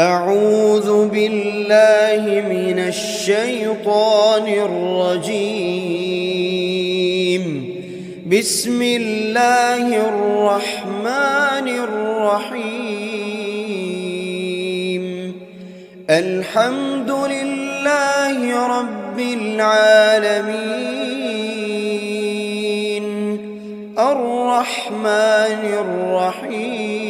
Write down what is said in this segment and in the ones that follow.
أعوذ بالله من الشيطان الرجيم. بسم الله الرحمن الرحيم. الحمد لله رب العالمين، الرحمن الرحيم،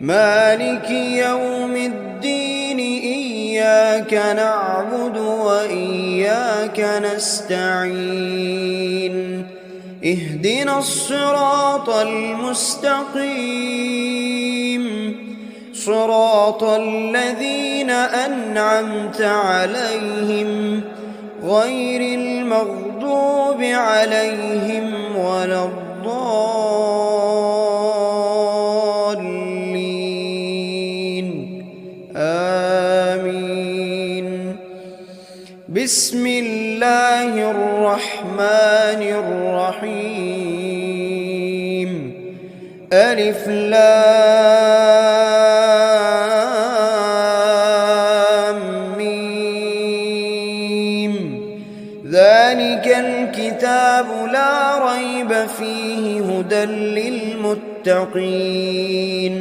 مالك يوم الدين. إياك نعبد وإياك نستعين. اهدنا الصراط المستقيم، صراط الذين أنعمت عليهم غير المغضوب عليهم ولا الضالين. آمين. بسم الله الرحمن الرحيم. ألف لام ميم. ذلك الكتاب لا ريب فيه هدى للمتقين،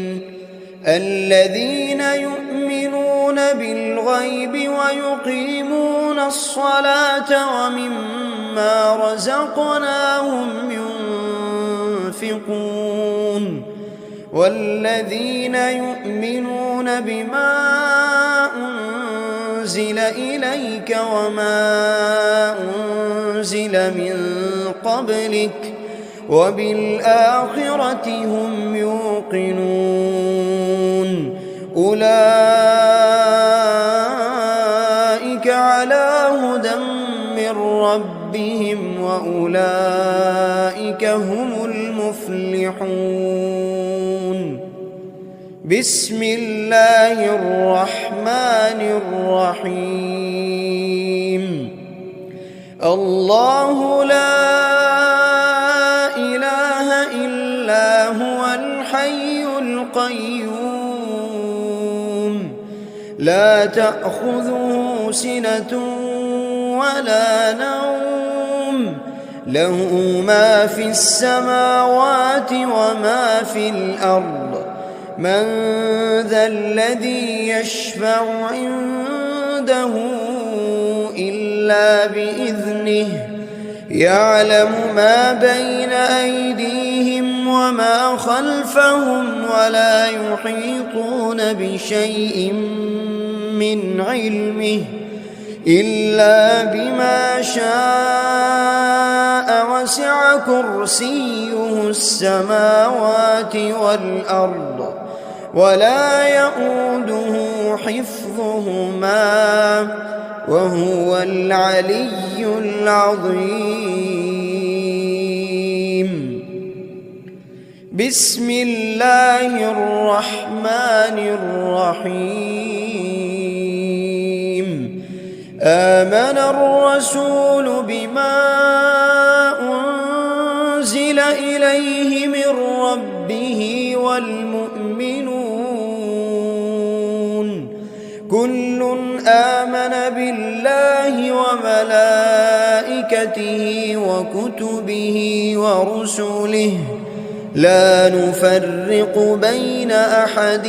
الذين يؤمنون بالغيب ويقيمون الصلاة ومما رزقناهم ينفقون، والذين يؤمنون بما أنزل إليك وما أنزل من قبلك وبالآخرة هم يوقنون. أولئك على هدى من ربهم وأولئك هم المفلحون. بسم الله الرحمن الرحيم. الله لا إله إلا هو الحي القيوم، لا تأخذه سنة ولا نوم، له ما في السماوات وما في الأرض. من ذا الذي يشفع عنده إلا بإذنه، يعلم ما بين أيديهم وما خلفهم ولا يحيطون بشيء من علمه إلا بما شاء، وسع كرسيه السماوات والأرض ولا يؤوده حفظهما وهو العلي العظيم. بسم الله الرحمن الرحيم. آمن الرسول بما أنزل إليه من ربه والمؤمنون، كل آمن بالله وملائكته وكتبه ورسله، لا نفرق بين أحد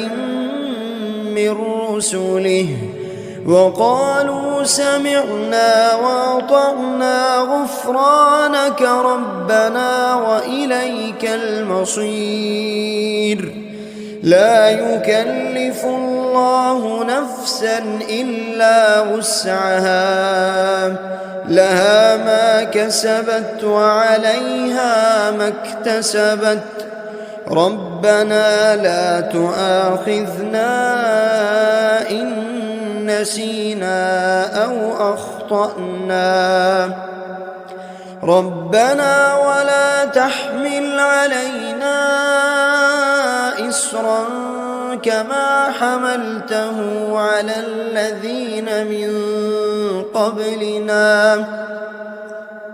من رسله، وقالوا سمعنا وأطعنا غفرانك ربنا وإليك المصير. لا يكلف الله نفسا إلا وسعها، لها ما كسبت وعليها ما اكتسبت. ربنا لا تؤاخذنا إن نسينا أو أخطأنا، ربنا ولا تحمل علينا إصرا كما حملته على الذين من قبلنا،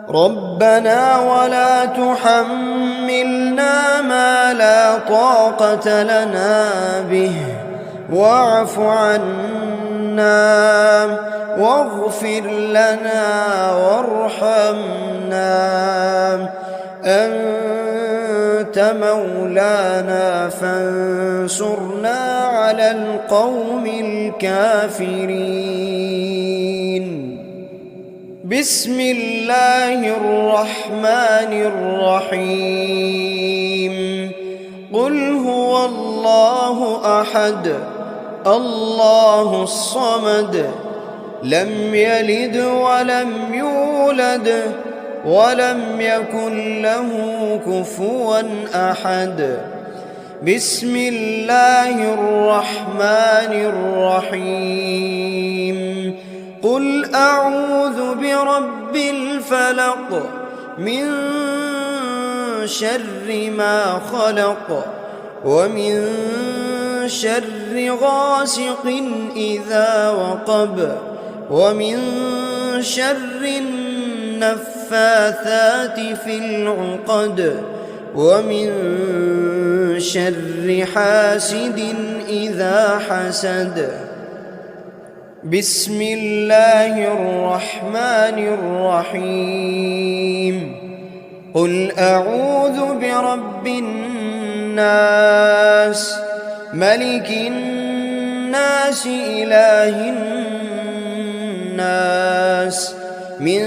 ربنا ولا تحملنا ما لا طاقة لنا به واعف عنا واغفر لنا وارحمنا أنت مولانا فانصرنا على القوم الكافرين. بسم الله الرحمن الرحيم. قل هو الله أحد الله الصمد لم يلد ولم يولد ولم يكن له كفوا أحد. بسم الله الرحمن الرحيم. قل أعوذ برب الفلق من شر ما خلق ومن شر غاسق إذا وقب ومن شر النفاثات في العقد ومن شر حاسد إذا حسد. بسم الله الرحمن الرحيم. قل أعوذ برب الناس ملك الناس إله الناس من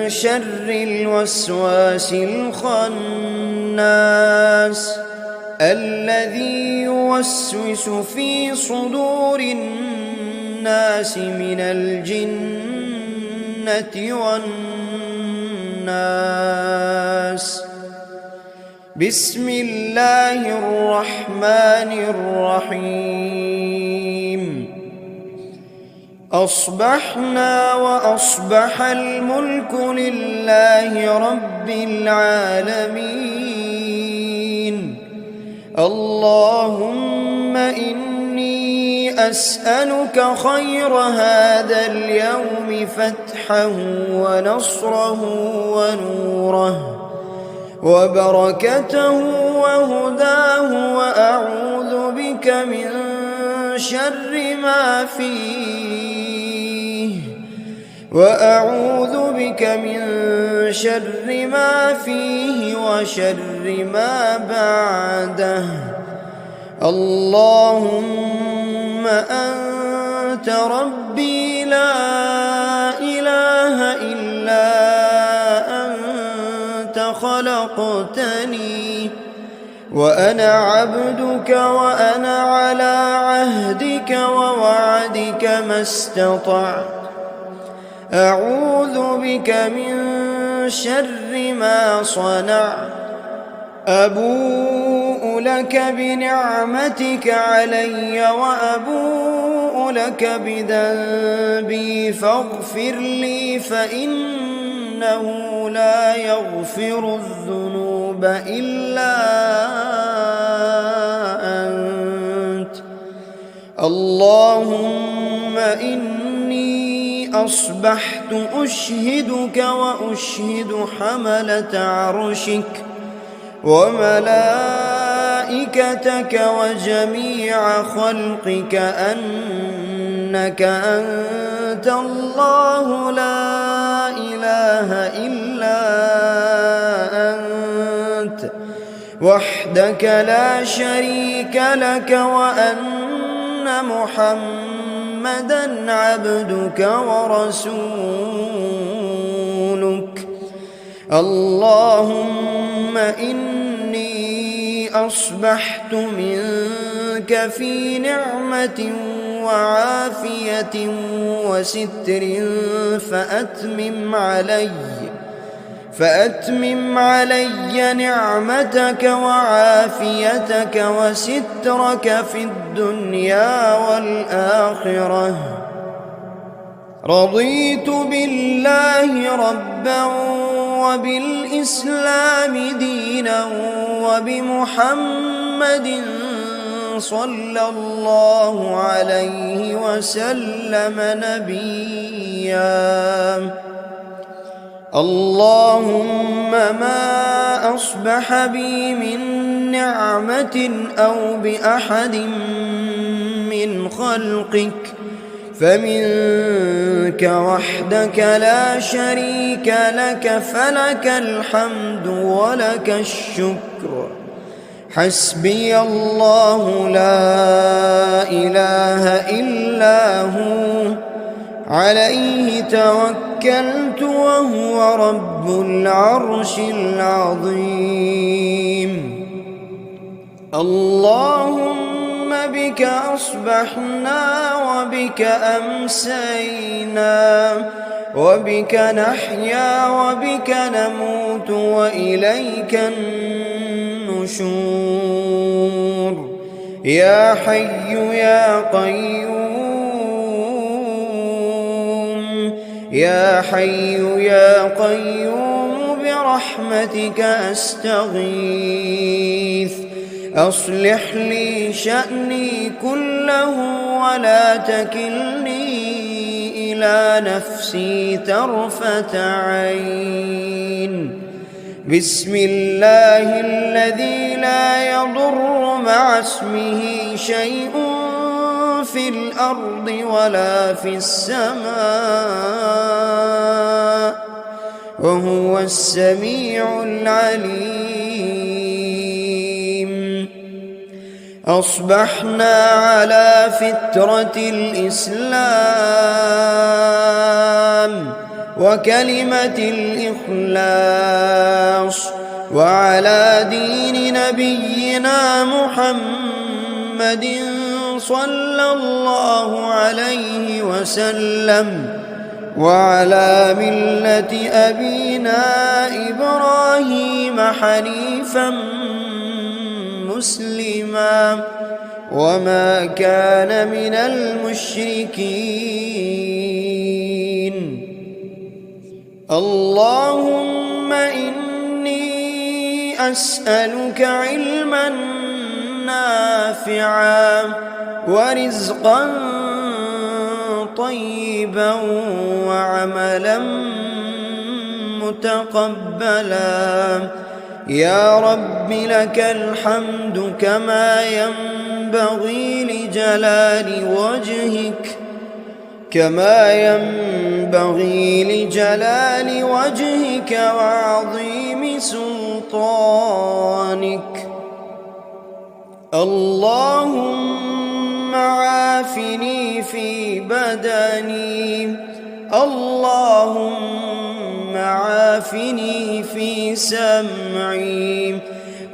شر الوسواس الخناس الذي يوسوس في صدور الناس من الجنة والناس. بسم الله الرحمن الرحيم. أصبحنا وأصبح الملك لله رب العالمين. اللهم إني أسألك خير هذا اليوم فتحه ونصره ونوره وبركته وهداه وأعوذ بك من شر ما فيه وشر ما بعده. اللهم أنت ربي لا إله إلا أنت خلقتني وأنا عبدك وأنا على عهدك ووعدك ما استطعت. أعوذ بك من شر ما صنعت. أبوء لك بنعمتك علي وأبوء لك بذنبي فاغفر لي فإنه لا يغفر الذنوب إلا أنت. اللهم إني أصبحت أشهدك وأشهد حملة عرشك وملائكتك وجميع خلقك أنك أنت الله لا إله إلا أنت وحدك لا شريك لك وأن محمدًا عبدك ورسولك. اللهم إني أصبحت منك في نعمة وعافية وستر فأتمم علي نعمتك وعافيتك وسترك في الدنيا والآخرة. رضيت بالله ربا وبالإسلام دينا وبمحمد صلى الله عليه وسلم نبيا. اللهم ما أصبح بي من نعمة أو بأحد من خلقك فمنك وحدك لا شريك لك، فلك الحمد ولك الشكر. حسبي الله لا إله إلا هو، عليه توكلت وهو رب العرش العظيم. اللهم بك أصبحنا وبك أمسينا، وبك نحيا وبك نموت وإليك النشور. يا حي يا قيوم، يا حي يا قيوم برحمتك أستغيث. أصلح لي شأني كله ولا تكلني إلى نفسي طرفة عين. بسم الله الذي لا يضر مع اسمه شيء في الأرض ولا في السماء، وهو السميع العليم. أصبحنا على فطرة الإسلام وكلمة الإخلاص، وعلى دين نبينا محمد صلى الله عليه وسلم، وعلى ملة أبينا إبراهيم حنيفا مسلما وما كان من المشركين. اللهم إني أسألك علما نافعا ورزقا طيبا وعملا متقبلا. يا رب لك الحمد كما ينبغي لجلال وجهك وعظيم سلطانك. اللهم عافني في بدني، اللهم عافني في سمعي،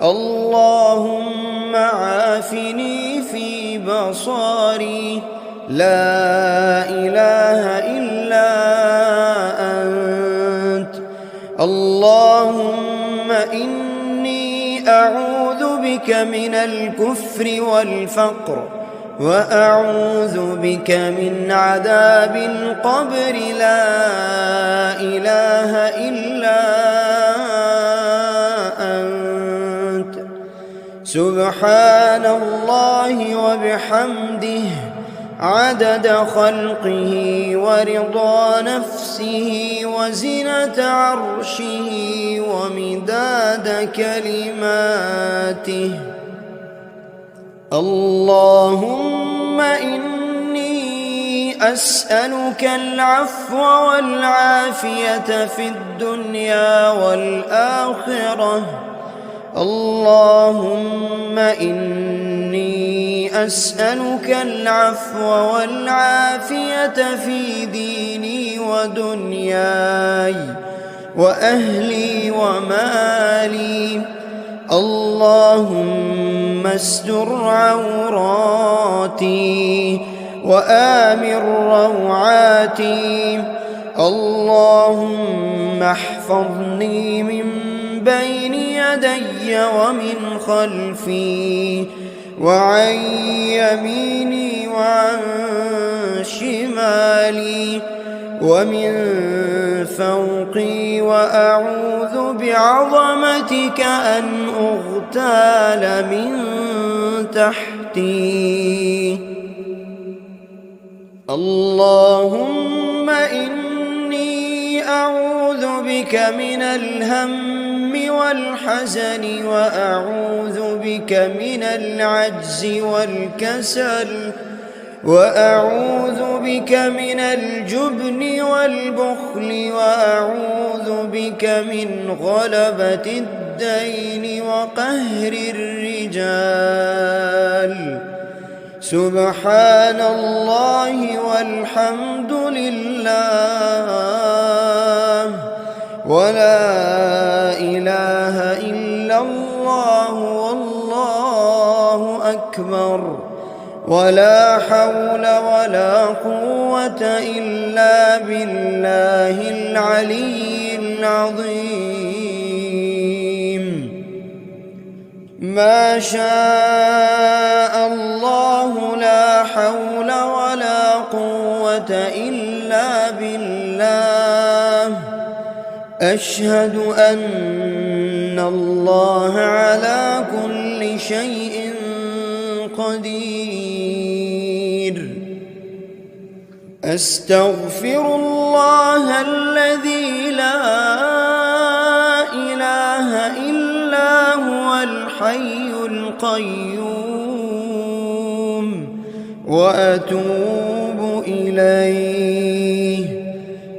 اللهم عافني في بصري. لا إله إلا أنت. اللهم إني أعوذ بك من الكفر والفقر، وأعوذ بك من عذاب القبر. لا إله إلا أنت. سبحان الله وبحمده عدد خلقه ورضا نفسه وزنة عرشه ومداد كلماته. اللهم إني أسألك العفو والعافية في الدنيا والآخرة. اللهم إني أسألك العفو والعافية في ديني ودنياي وأهلي ومالي. اللهم استر عوراتي وآمن روعاتي. اللهم احفظني من بين يدي ومن خلفي وعن يميني وعن شمالي ومن فوقي، وأعوذ بعظمتك أن أغتال من تحتي. اللهم إني أعوذ بك من الهم والحزن، وأعوذ بك من العجز والكسل، وأعوذ بك من الجبن والبخل وأعوذ بك من غلبة الدين وقهر الرجال. سبحان الله والحمد لله ولا إله إلا الله والله أكبر ولا حول ولا قوة إلا بالله العلي العظيم. ما شاء الله لا حول ولا قوة إلا بالله. أشهد أن الله على كل شيء قدير. أستغفر الله الذي لا إله إلا هو الحي القيوم وأتوب إليه.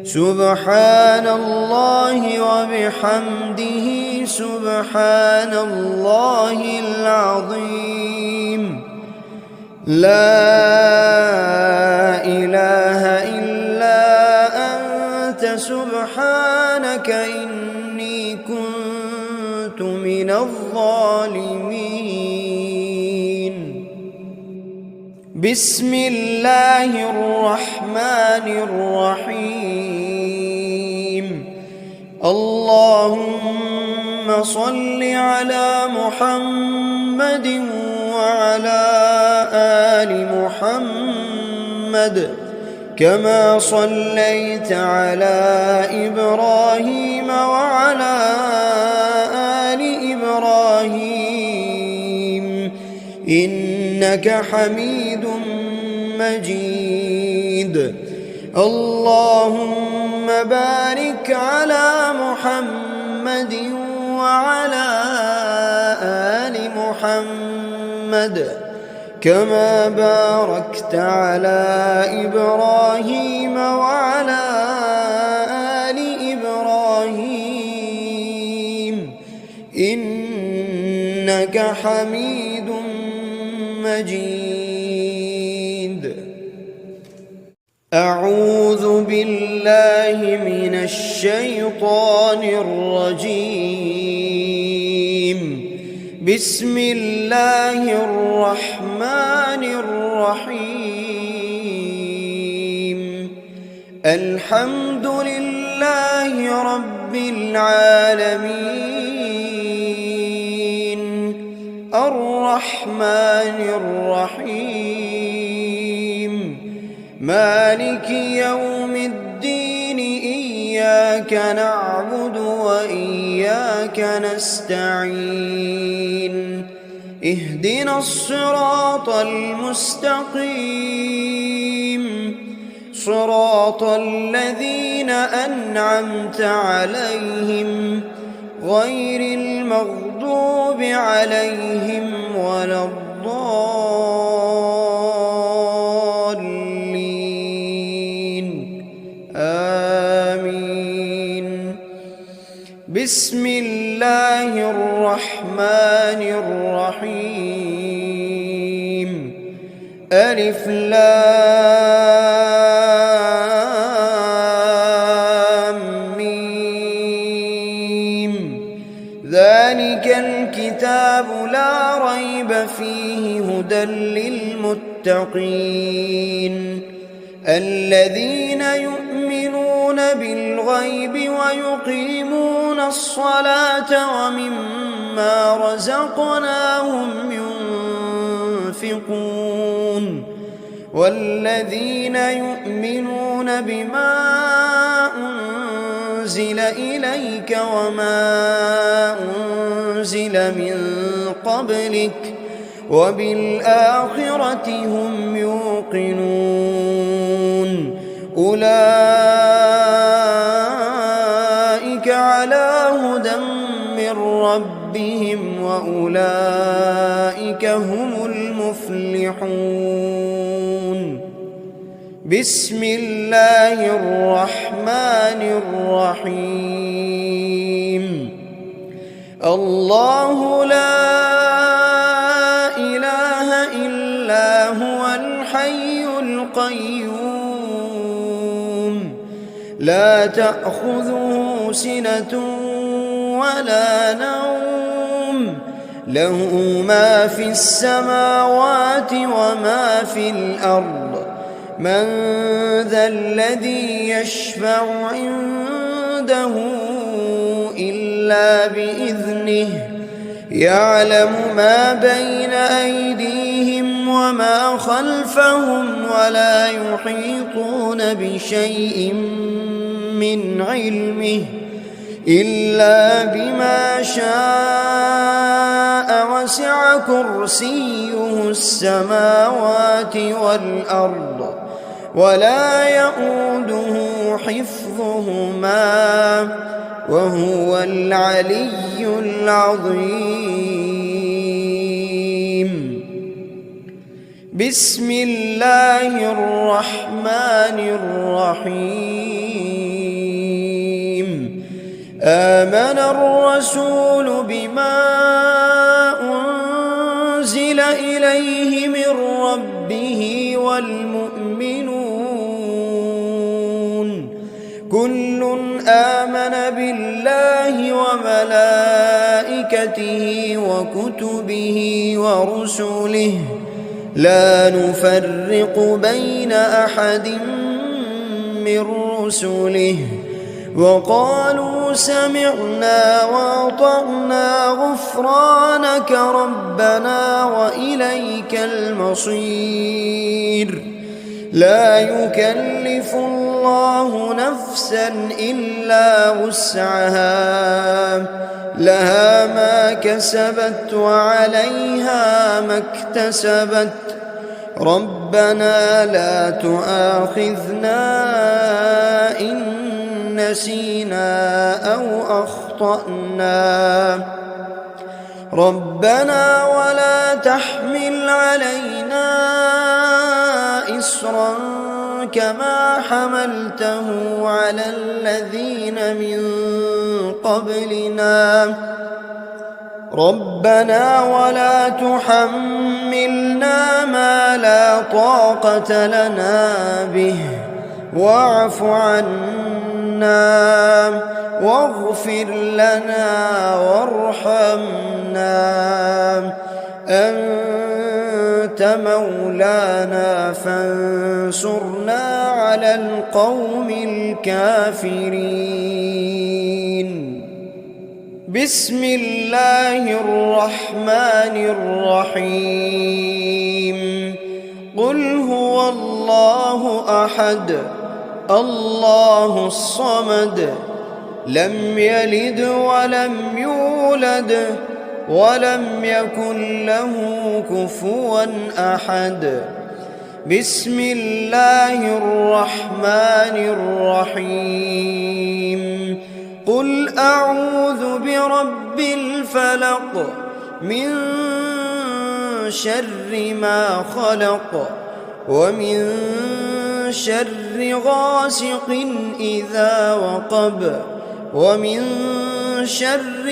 سبحان الله وبحمده سبحان الله العظيم. لا إله إلا أنت سبحانك إني كنت من الظالمين. بسم الله الرحمن الرحيم. اللهم صل على محمد وعلى آل محمد كما صليت على إبراهيم وعلى آل إبراهيم إنك حميد مجيد. اللهم بارك على محمد وعلى آل محمد كما باركت على إبراهيم وعلى آل إبراهيم إنك حميد مجيد. أعوذ بالله من الشيطان الرجيم. بسم الله الرحمن الرحيم. الحمد لله رب العالمين الرحمن الرحيم مالك يوم الدين. إياك نعبد وإياك نستعين. اهدنا الصراط المستقيم صراط الذين أنعمت عليهم غير المغضوب عليهم ولا الضالين. آمين. بسم الله الرحمن الرحيم. ألف لام ميم. ذلك الكتاب لا ريب فيه هدى للمتقين الذين يؤمنون بالغيب ويقيمون الصلاة ومما رزقناهم ينفقون والذين يؤمنون بما أنزل إليك وما أنزل من قبلك وبالآخرة هم يوقنون. أولئك على هدى من ربهم وأولئك هم المفلحون. بسم الله الرحمن الرحيم الله لا إله إلا هو الحي القيوم لا تأخذه سنة ولا نوم له ما في السماوات وما في الأرض من ذا الذي يشفع عنده إلا بإذنه يعلم ما بين أيديهم وما خلفهم ولا يحيطون بشيء من علمه إلا بما شاء وسع كرسيه السماوات والأرض ولا يؤوده حفظهما وهو العلي العظيم بسم الله الرحمن الرحيم آمن الرسول بما أنزل إليه من ربه والمؤمنون كل آمن بالله وملائكته وكتبه ورسله لا نفرق بين أحد من رسله وقالوا سمعنا وأطعنا غفرانك ربنا وإليك المصير لا يكلف الله نفسا إلا وسعها لها ما كسبت وعليها ما اكتسبت ربنا لا تؤاخذنا إن نسينا أو أخطأنا ربنا ولا تحمل علينا إصرا كما حملته على الذين من قبلنا ربنا ولا تحملنا ما لا طاقة لنا به واعف عنا واغفر لنا وارحمنا أنت مولانا فانصرنا على القوم الكافرين بسم الله الرحمن الرحيم قل هو الله أحد الله الصمد لم يلد ولم يولد ولم يكن له كفوا أحد بسم الله الرحمن الرحيم قل أعوذ برب الفلق من شر ما خلق ومن شر غاسق إذا وقب ومن شر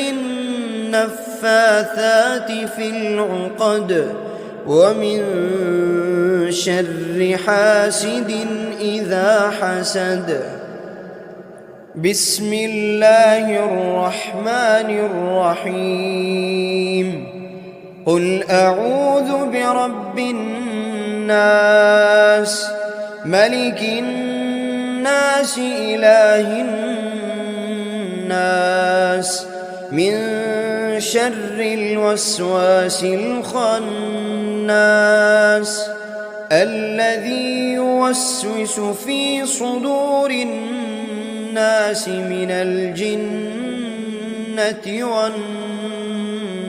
النفاثات في العقد ومن شر حاسد إذا حسد بسم الله الرحمن الرحيم قل أعوذ برب الناس ملك الناس إله الناس من شر الوسواس الخناس الذي يوسوس في صدور الناس من الجنة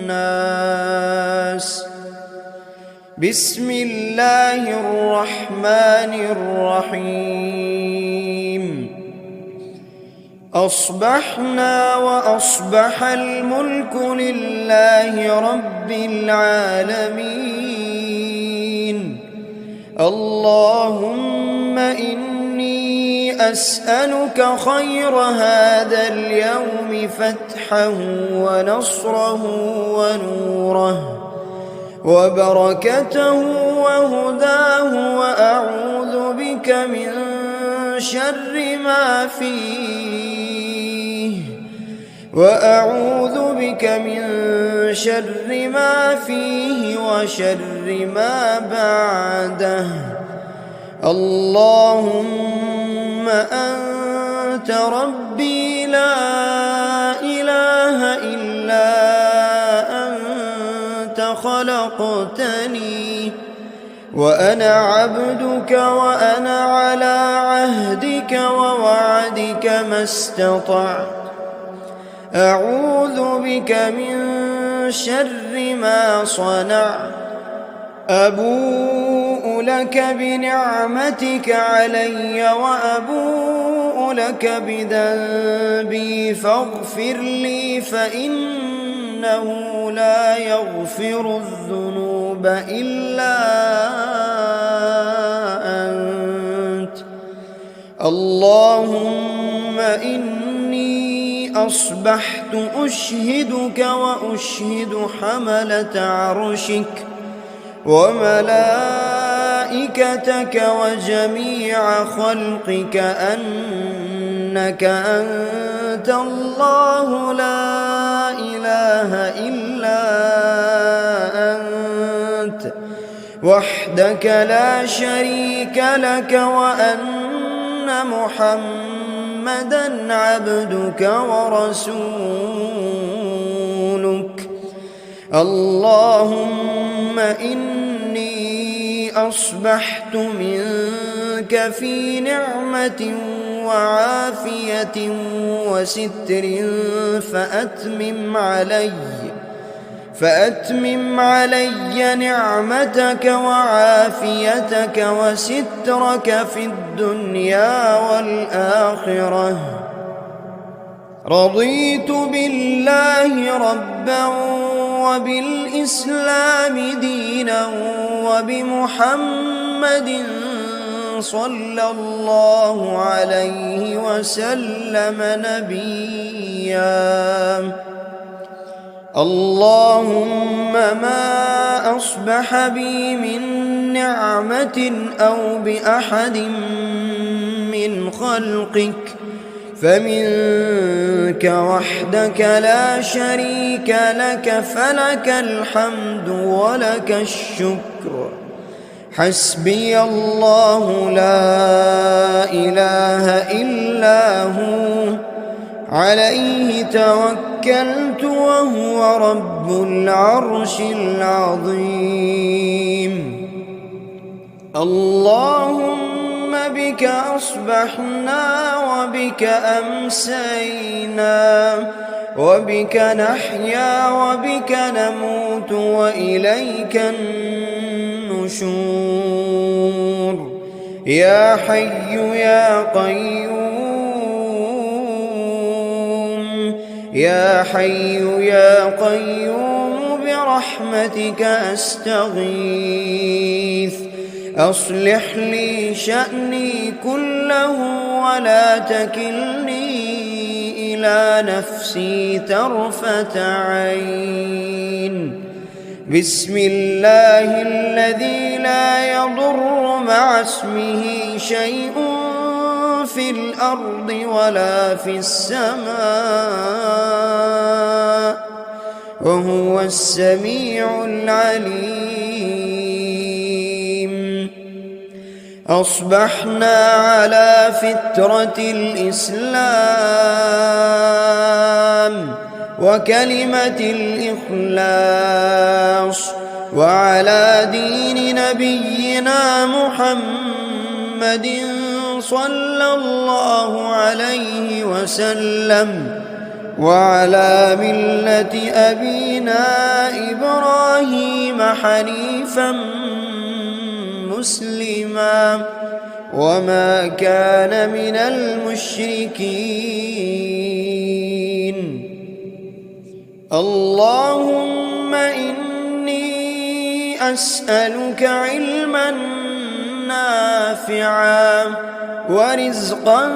والناس بسم الله الرحمن الرحيم أصبحنا وأصبح الملك لله رب العالمين اللهم إني أسألك خير هذا اليوم فتحه ونصره ونوره وبركته وهداه، وأعوذ بك من شر ما فيه وشر ما بعده. اللهم أنت ربي لا إله إلا أنت خلقتني وأنا عبدك وأنا على عهدك ووعدك ما استطعت. أعوذ بك من شر ما صنعت. أبوء لك بنعمتك علي وأبوء لك بذنبي فاغفر لي فإنه لا يغفر الذنوب إلا أنت. اللهم إني أصبحت أشهدك وأشهد حملة عرشك وملائكتك وجميع خلقك أنك أنت الله لا إله إلا أنت وحدك لا شريك لك، وأن محمدًا عبدك ورسولك. اللهم إني أصبحت منك في نعمة وعافية وستر فأتمم علي نعمتك وعافيتك وسترك في الدنيا والآخرة. رضيت بالله ربا وبالإسلام دينا وبمحمد صلى الله عليه وسلم نبيا. اللهم ما أصبح بي من نعمة أو بأحد من خلقك فمنك وحدك لا شريك لك، فلك الحمد ولك الشكر. حسبي الله لا إله إلا هو عليه توكلت وهو رب العرش العظيم. اللهم بك أصبحنا وبك أمسينا وبك نحيا وبك نموت وإليك النشور. يا حي يا قيوم، يا حي يا قيوم برحمتك أستغيث. أصلح لي شأني كله ولا تكلني إلى نفسي طرفة عين. بسم الله الذي لا يضر مع اسمه شيء في الأرض ولا في السماء وهو السميع العليم. أصبحنا على فطرة الإسلام وكلمة الإخلاص وعلى دين نبينا محمد صلى الله عليه وسلم وعلى ملة أبينا إبراهيم حنيفا مسلما وما كان من المشركين. اللهم إني أسألك علما نافعا نافعا ورزقا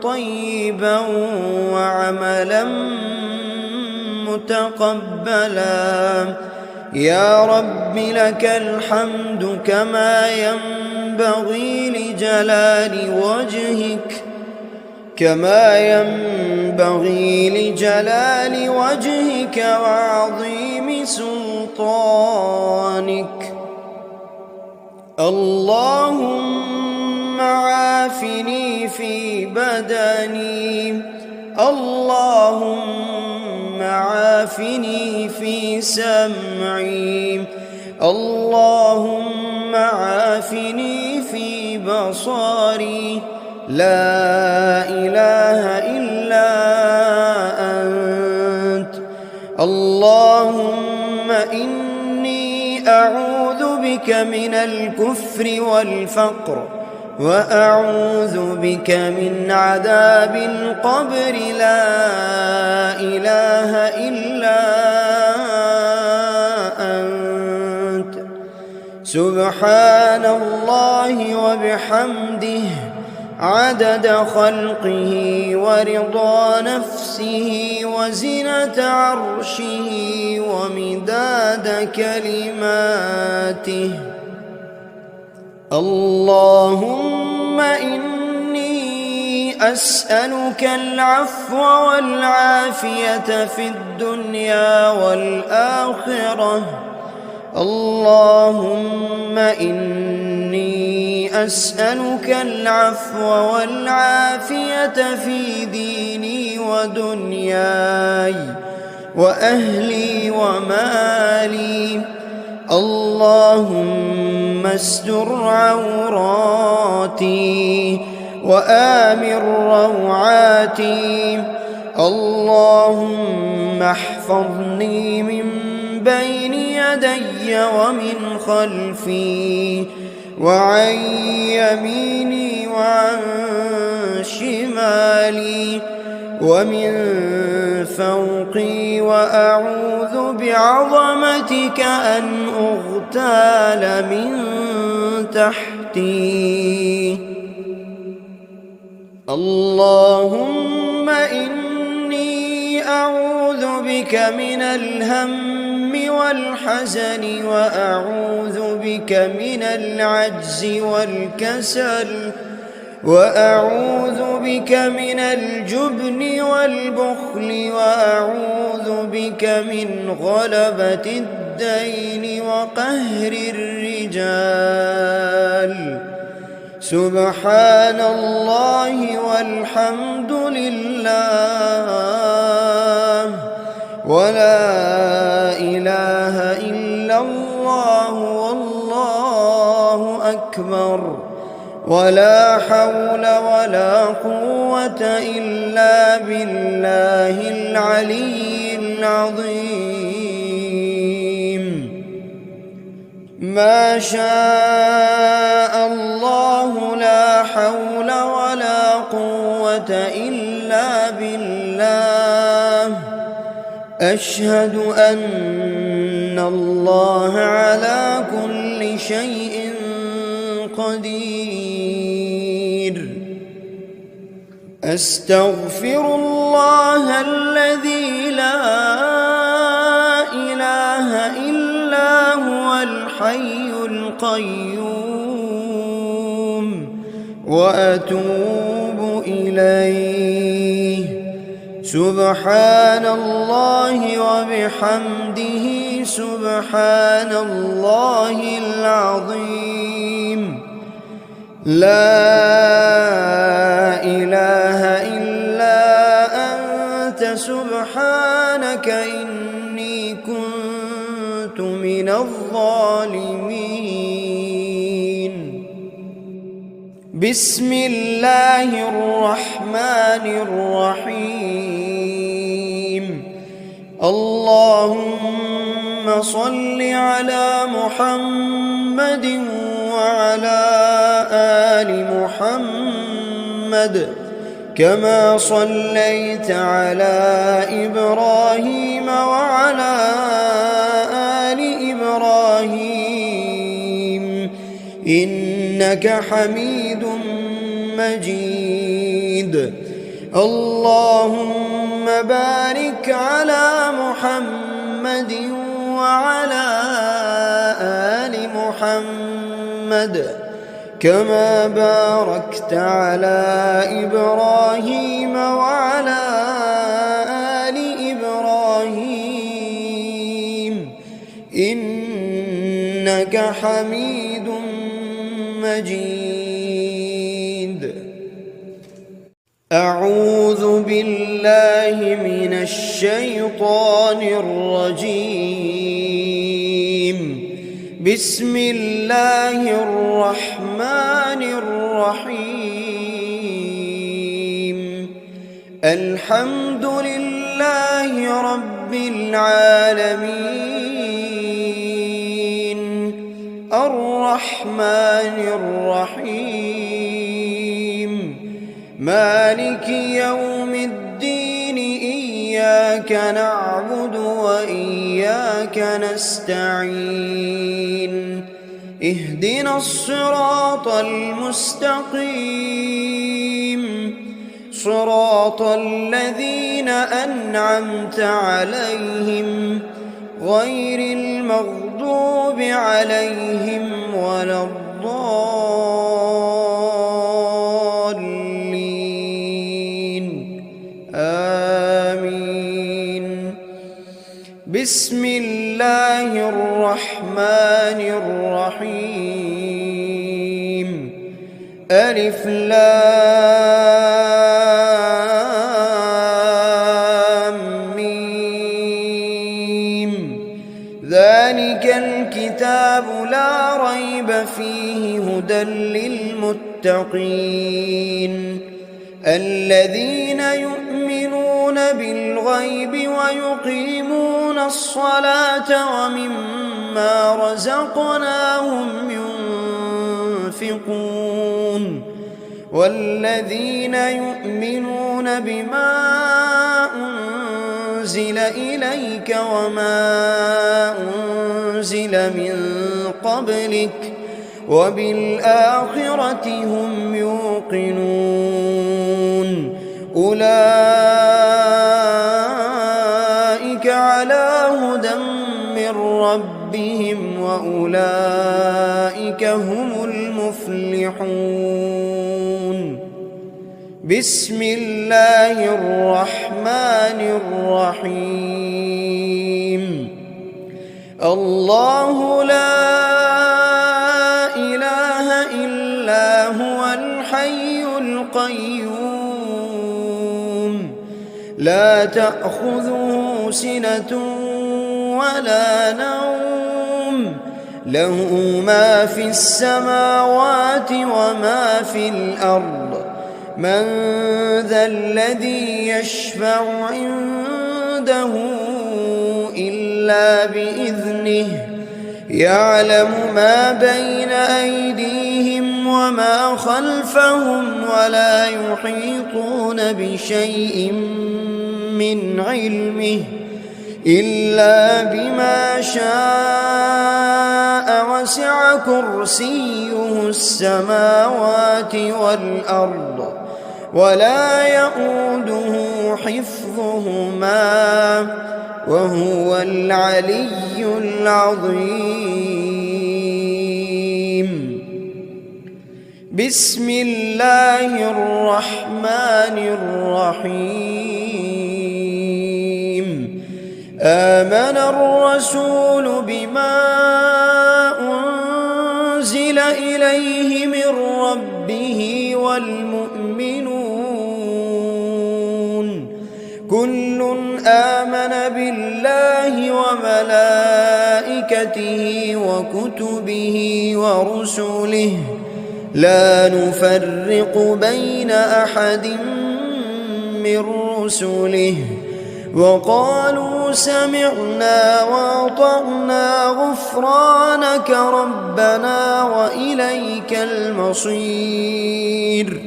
طيبا وعملا متقبلا. يا رب لك الحمد كما ينبغي لجلال وجهك وعظيم سلطانك. اللهم عافني في بدني، اللهم عافني في سمعي، اللهم عافني في بصري. لا إله إلا أنت. اللهم إني أعوذ بك من الكفر والفقر، وأعوذ بك من عذاب القبر. لا إله إلا أنت. سبحان الله وبحمده عدد خلقه ورضا نفسه وزنة عرشه ومداد كلماته. اللهم إني أسألك العفو والعافية في الدنيا والآخرة. اللهم إني أسألك العفو والعافية في ديني ودنياي وأهلي ومالي. اللهم استر عوراتي وآمن روعاتي. اللهم احفظني من بين يدي ومن خلفي وعن يميني وعن شمالي ومن فوقي، وأعوذ بعظمتك أن أغتال من تحتي. اللهم إني أعوذ بك من الهم والحزن، وأعوذ بك من العجز والكسل، وأعوذ بك من الجبن والبخل، وأعوذ بك من غلبة الدين وقهر الرجال. سبحان الله والحمد لله ولا إله إلا الله والله أكبر، ولا حول ولا قوة إلا بالله العلي العظيم. ما شاء الله لا حول ولا قوة إلا بالله. أشهد أن الله على كل شيء قدير. أستغفر الله الذي لا إله إلا هو الحي القيوم، وأتوب إليه. سبحان الله وبحمده سبحان الله العظيم. لا إله إلا أنت سبحانك إني كنت من الظالمين. بسم الله الرحمن الرحيم. اللهم صل على محمد وعلى آل محمد كما صليت على إبراهيم وعلى آل إبراهيم إنك حميد مجيد. اللهم بارك على محمد وعلى آل محمد كما باركت على إبراهيم وعلى آل إبراهيم إنك حميد مجيد. أعوذ بالله من الشيطان الرجيم. بسم الله الرحمن الرحيم. الحمد لله رب العالمين الرحمن الرحيم مالك يوم الدين إياك نعبد وإياك نستعين اهدنا الصراط المستقيم صراط الذين أنعمت عليهم غير المغضوب عليهم ولا الضالين آمين. بسم الله الرحمن الرحيم. ألف لام ميم. ذلك الكتاب لا ريب فيه هدى للمتقين الذين يؤمنون بالغيب ويقيمون الصلاة ومما رزقناهم ينفقون والذين يؤمنون بما أنزل إليك وما أنزل من قبلك وبالآخرة هم يوقنون أولئك على هدى من ربهم وأولئك هم المفلحون. بسم الله الرحمن الرحيم. الله لا إله إلا هو الحي القيوم لا تأخذه سنة ولا نوم له ما في السماوات وما في الأرض من ذا الذي يشفع عنده إلا بإذنه يعلم ما بين أيديهم وما خلفهم ولا يحيطون بشيء من علمه إلا بما شاء وسع كرسيه السماوات والأرض ولا يؤوده حفظهما وهو العلي العظيم. بسم الله الرحمن الرحيم. آمن الرسول بما أنزل إليه من ربه والمؤمنون كل آمن بالله وملائكته وكتبه ورسله لا نفرق بين أحد من رسله وقالوا سمعنا وأطعنا غفرانك ربنا وإليك المصير.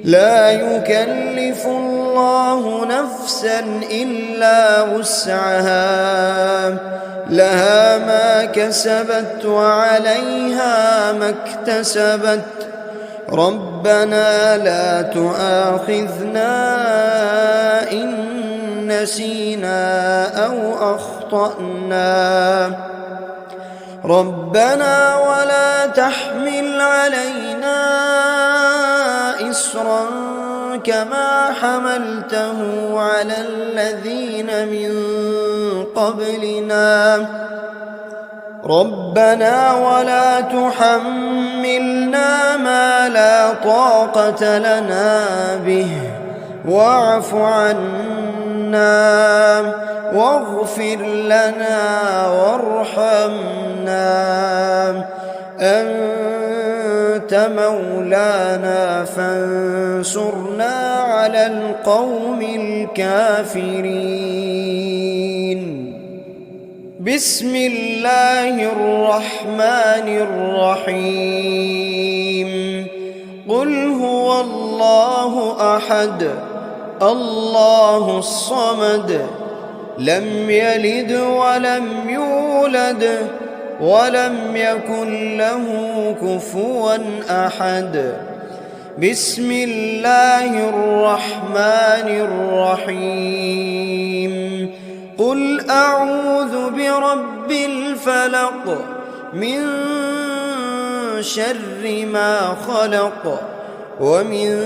لا يكلف الله نفسا إلا وسعها لها ما كسبت وعليها ما اكتسبت. ربنا لا تؤاخذنا إن نسينا أو أخطأنا. ربنا ولا تحمل علينا إصرا كما حملته على الذين من قبلنا. ربنا ولا تحملنا ما لا طاقة لنا به واعف عنا واغفر لنا وارحمنا أنت مولانا فانصرنا على القوم الكافرين. بسم الله الرحمن الرحيم. قل هو الله أحد الله الصمد لم يلد ولم يولد ولم يكن له كفوا أحد. بسم الله الرحمن الرحيم. قل أعوذ برب الفلق من شر ما خلق ومن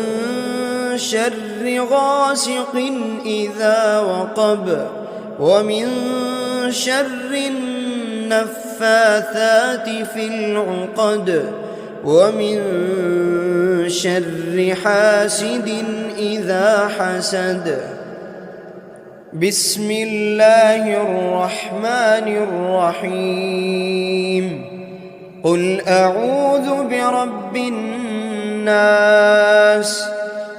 شر غاسق إذا وقب ومن شر النفاثات في العقد ومن شر حاسد إذا حسد. بسم الله الرحمن الرحيم. قل أعوذ برب الناس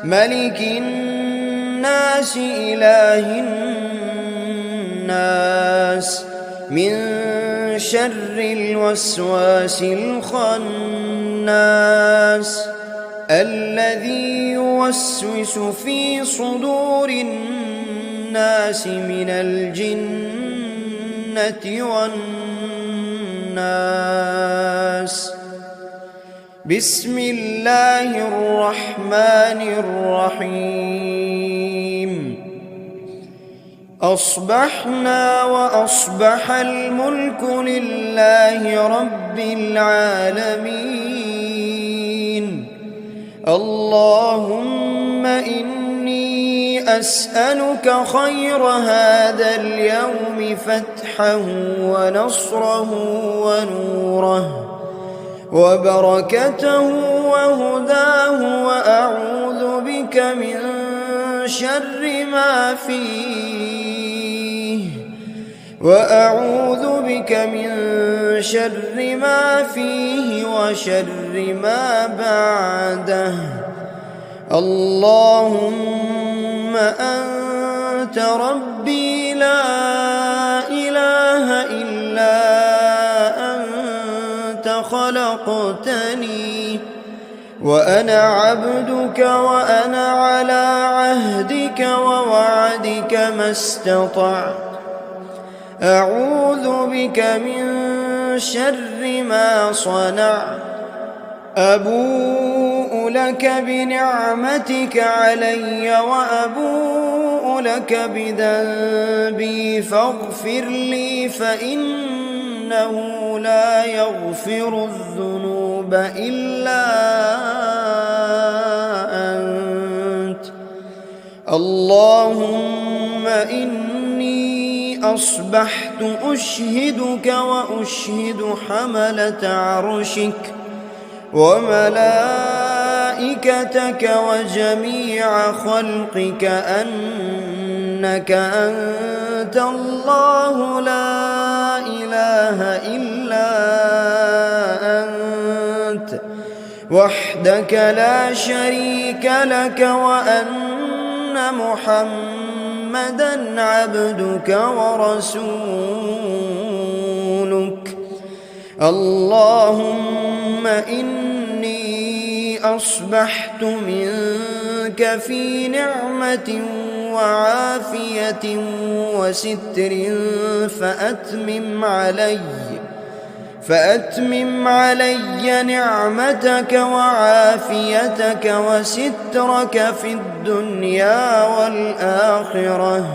ملك الناس إله الناس من شر الوسواس الخناس الذي يوسوس في صدور الناس من الجنة والناس. بسم الله الرحمن الرحيم. أصبحنا وأصبح الملك لله رب العالمين. اللهم إني أسألك خير هذا اليوم فتحه ونصره ونوره وبركته وهداه وأعوذ بك من شر ما فيه وشر ما بعده. اللهم أنت ربي لا إله إلا أنت خلقتني وأنا عبدك وأنا على عهدك ووعدك ما استطعت. أعوذ بك من شر ما صنعت. أبوء لك بنعمتك علي وأبوء لك بذنبي فاغفر لي فإنه لا يغفر الذنوب إلا أنت. اللهم إني أصبحت أشهدك وأشهد حملة عرشك وملائكتك وجميع خلقك أنك أنت الله لا إله إلا أنت وحدك لا شريك لك وأن محمدًا عبدك ورسولك. اللهم إني أصبحت منك في نعمة وعافية وستر فأتمم علي نعمتك وعافيتك وسترك في الدنيا والآخرة.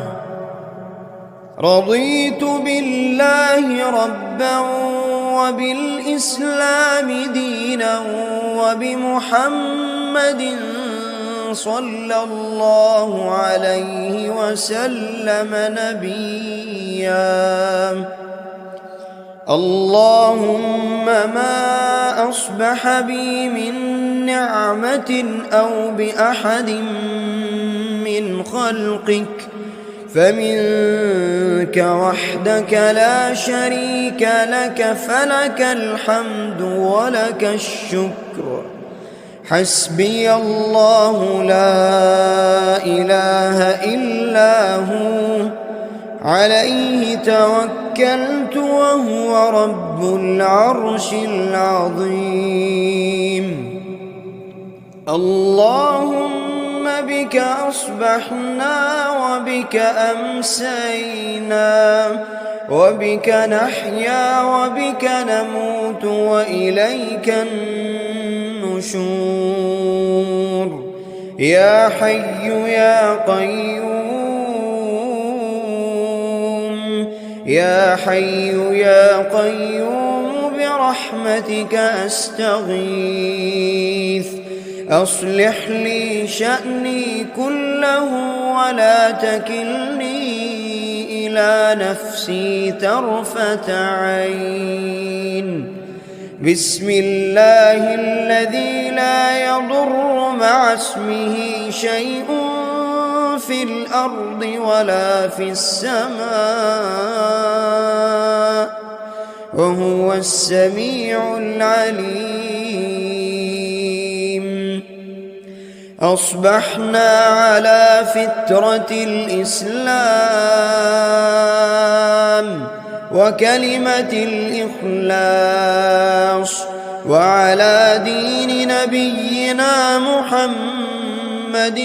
رضيت بالله ربا وبالإسلام دينا وبمحمد صلى الله عليه وسلم نبيا. اللهم ما أصبح بي من نعمة أو بأحد من خلقك فمنك وحدك لا شريك لك، فلك الحمد ولك الشكر. حسبي الله لا إله إلا هو، عليه توكلت وهو رب العرش العظيم. اللهم بك أصبحنا وبك أمسينا وبك نحيا وبك نموت وإليك النشور. يا حي يا قيوم، يا حي يا قيوم برحمتك أستغيث. أصلح لي شأني كله ولا تكلني إلى نفسي طرفة عين. بسم الله الذي لا يضر مع اسمه شيء في الأرض ولا في السماء وهو السميع العليم. أصبحنا على فطرة الإسلام وكلمة الإخلاص وعلى دين نبينا محمد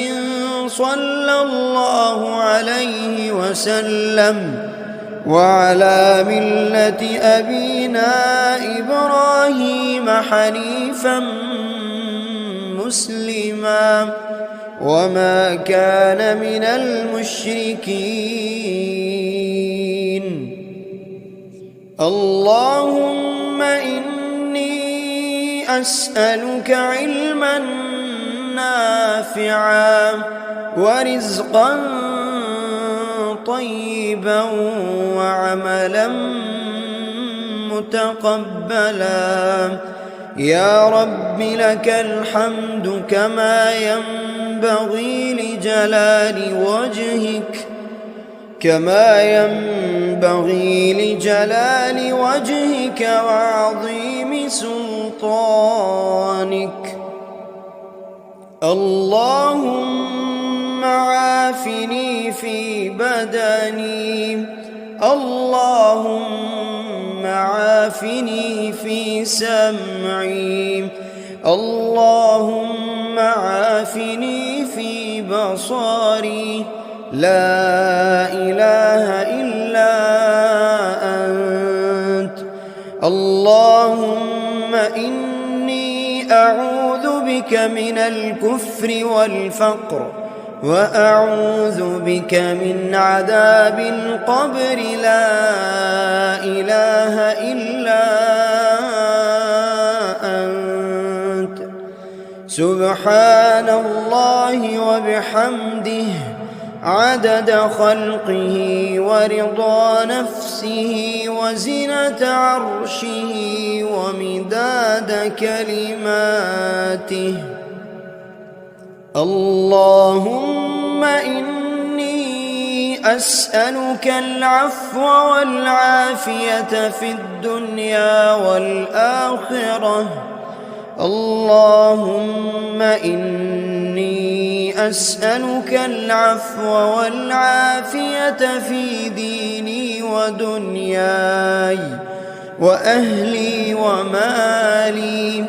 صلى الله عليه وسلم وعلى ملة أبينا إبراهيم حنيفا مسلما وما كان من المشركين. اللهم إني أسألك علما نافعا ورزقا طيبا وعملا متقبلا. يا رب لك الحمد كما ينبغي لجلال وجهك وعظيم سلطانك. اللهم عافني في بدني، اللهم عافني في سمعي، اللهم عافني في بصري. لا إله إلا أنت. اللهم إني أعوذ بك من الكفر والفقر وأعوذ بك من عذاب القبر. لا إله إلا أنت. سبحان الله وبحمده عدد خلقه ورضا نفسه وزنة عرشه ومداد كلماته. اللهم إني أسألك العفو والعافية في الدنيا والآخرة. اللهم إني أسألك العفو والعافية في ديني ودنياي وأهلي ومالي.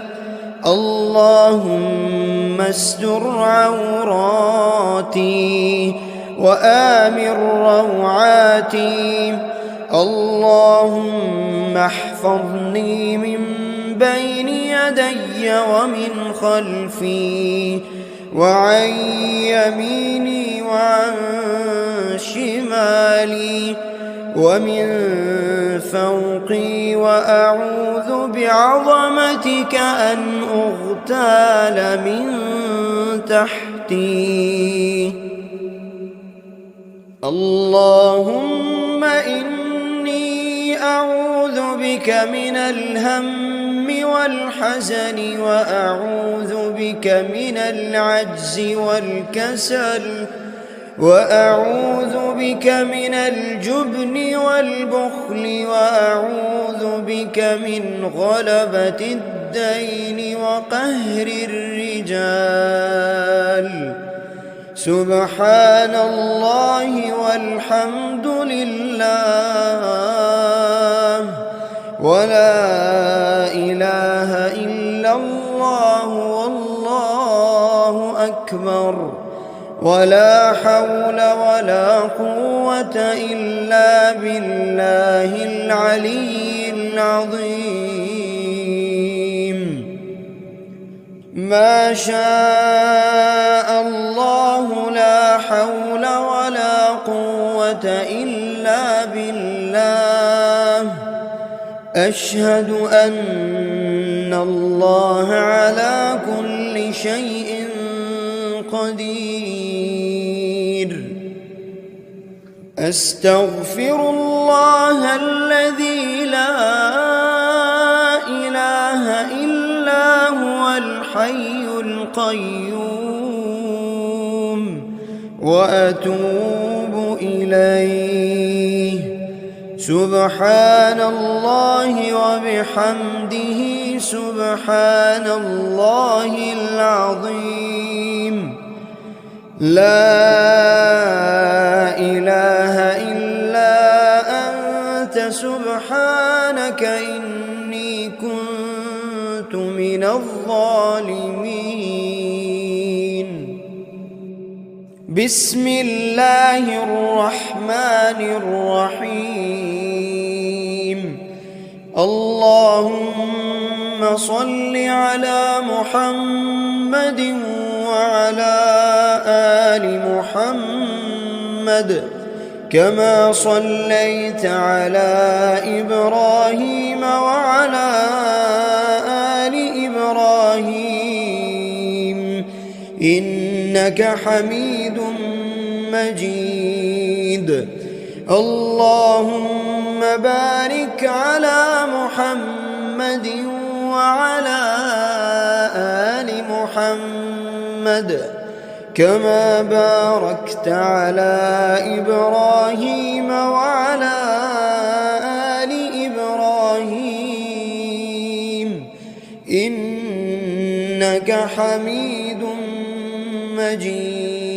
اللهم استر عوراتي وآمن روعاتي. اللهم احفظني من بين يدي ومن خلفي وعن يميني وعن شمالي ومن فوقي، وأعوذ بعظمتك أن أغتال من تحتي. اللهم إني أعوذ بك من الهم والحزن، وأعوذ بك من العجز والكسل، وأعوذ بك من الجبن والبخل، وأعوذ بك من غلبة الدين وقهر الرجال. سبحان الله والحمد لله ولا إله إلا الله والله أكبر، ولا حول ولا قوة إلا بالله العلي العظيم. ما شاء الله لا حول ولا قوة إلا بالله. أشهد أن الله على كل شيء قدير. أستغفر الله الذي لا إله إلا هو الحي القيوم، وأتوب إليه. سبحان الله وبحمده سبحان الله العظيم. لا إله إلا أنت سبحانك إني كنت من الظالمين. بسم الله الرحمن الرحيم. اللهم صل على محمد وعلى آل محمد كما صليت على إبراهيم وعلى آل إبراهيم إنك حميد مجيد. اللهم بارك على محمد وعلى آل محمد كما باركت على إبراهيم وعلى آل إبراهيم إنك حميد مجيد.